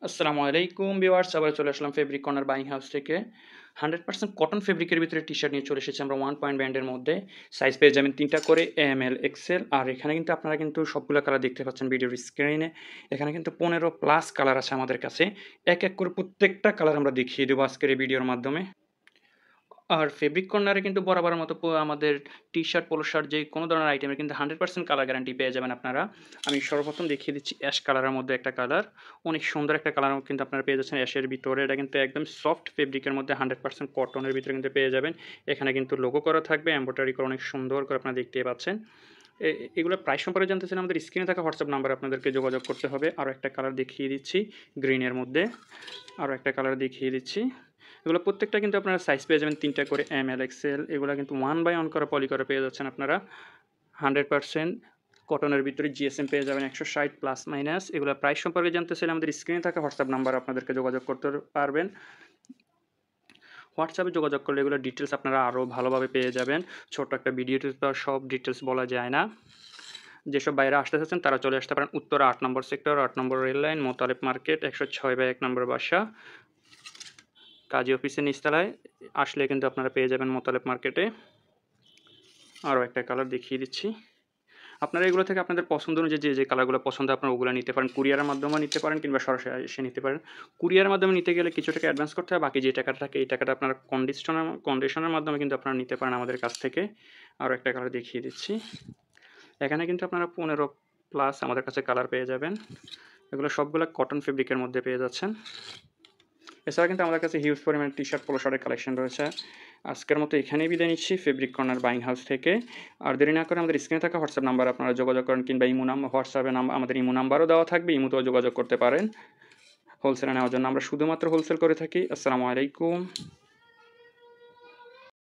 আসসালামু আলাইকুম ভিউয়ার্স, আবার চলে আসলাম ফেব্রিক কর্নার বাইং হাউস থেকে। 100% কটন ফেব্রিকের ভিতরে টি-শার্ট নিয়ে চলে এসেছি আমরা 1 পয়েন্ট ব্যান্ডের মধ্যে। সাইজ পেয়ে যাবেন ৩ টা করে এম, এল, এক্সেল। আর এখানে কিন্তু আপনারা কিন্তু সবগুলো কালার দেখতে পাচ্ছেন ভিডিওর স্ক্রিনে। এখানে কিন্তু ১৫ প্লাস কালার আছে আমাদের কাছে। এক, এক করে প্রত্যেকটা কালার আমরা দেখিয়ে দেবো আজকের এই ভিডিওর মাধ্যমে। আর ফেব্রিক কর্নারে কিন্তু বরাবরের মতো আমাদের টি-শার্ট, পোলো শার্ট যে কোনো ধরনের আইটেমের কিন্তু 100% কালার গ্যারান্টি পেয়ে যাবেন আপনারা। আমি সর্বপ্রথম দেখিয়ে দিচ্ছি অ্যাশ কালারের মধ্যে একটা কালার। অনেক সুন্দর একটা কালার কিন্তু আপনারা পেয়ে যাচ্ছেন অ্যাশের ভিতরে। এটা কিন্তু একদম সফট ফেব্রিকের মধ্যে 100% কটনের ভিতরে কিন্তু পেয়ে যাবেন। এখানে কিন্তু লোগো করা থাকবে, এমব্রয়ডারি করা অনেক সুন্দর করে আপনারা দেখতেই পাচ্ছেন। এগুলোর প্রাইস সম্পর্কে জানতে চাইলে আমাদের স্ক্রিনে থাকা হোয়াটসঅ্যাপ নাম্বারে আপনাদেরকে যোগাযোগ করতে হবে। আরও একটা কালার দেখিয়ে দিচ্ছি গ্রিনের মধ্যে। আরও একটা কালার দেখিয়ে দিচ্ছি। এগুলো প্রত্যেকটা কিন্তু আপনারা সাইজ পেয়ে যাবেন ৩ টা করে এম, এল, এক্সেল। এগুলো কিন্তু 1 বাই 1 করা পলি করে পেয়ে যাচ্ছেন আপনারা। 100% কটনের ভিতরে জিএসএম পেয়ে যাবেন ১৬০ প্লাস মাইনাস। এগুলোর প্রাইস সম্পর্কে জানতে চাইলে আমাদের স্ক্রিনে থাকা হোয়াটসঅ্যাপ নাম্বারে আপনাদেরকে যোগাযোগ করতে পারবেন। হোয়াটসঅ্যাপে যোগাযোগ করলে এগুলোর ডিটেলস আপনারা আরও ভালোভাবে পেয়ে যাবেন। ছোট্ট একটা ভিডিওতে তো আর সব ডিটেলস বলা যায় না। যেসব বাইরে আসতে চাচ্ছেন তারা চলে আসতে পারেন উত্তরা ৮ নম্বর সেক্টর, ৮ নম্বর রেল লাইন, মোতালেব মার্কেট, ১০৬/১ নম্বর বাসা, কাজী অফিসের নিচতলায় আসলে কিন্তু আপনারা পেয়ে যাবেন মোতালেব মার্কেটে। আরও একটা কালার দেখিয়ে দিচ্ছি। আপনারা এগুলো থেকে আপনাদের পছন্দ অনুযায়ী যে কালারগুলো পছন্দ আপনারা ওগুলো নিতে পারেন। কুরিয়ারের মাধ্যমেও নিতে পারেন কিংবা সরাসরি এসে নিতে পারেন। কুরিয়ারের মাধ্যমে নিতে গেলে কিছু টাকা অ্যাডভান্স করতে হয়, বাকি যে টাকাটা থাকে এই টাকাটা আপনারা কন্ডিশনের মাধ্যমে কিন্তু আপনারা নিতে পারেন আমাদের কাছ থেকে। আরও একটা কালার দেখিয়ে দিচ্ছি। এখানে কিন্তু আপনারা ১৫ প্লাস আমাদের কাছে কালার পেয়ে যাবেন। এগুলো সবগুলো কটন ফেব্রিকের মধ্যে পেয়ে যাচ্ছেন। এছাড়া কিন্তু আমাদের কাছে হিউজ পরিমাণে টি-শার্ট, পোলো শার্টের কালেকশন রয়েছে। আজকের মতো এখানেই বিদায় নিচ্ছি ফেব্রিক কর্নার বাইং হাউস থেকে। আর দেরি না করে আমাদের স্ক্রিনে থাকা হোয়াটসঅ্যাপ নাম্বারে আপনারা যোগাযোগ করেন কিংবা হোয়াটসঅ্যাপে আমাদের ইমো নাম্বারও দেওয়া থাকবে, ইমোতেও যোগাযোগ করতে পারেন। হোলসেলে নেওয়ার জন্য আমরা শুধুমাত্র হোলসেল করে থাকি। আসসালামু আলাইকুম।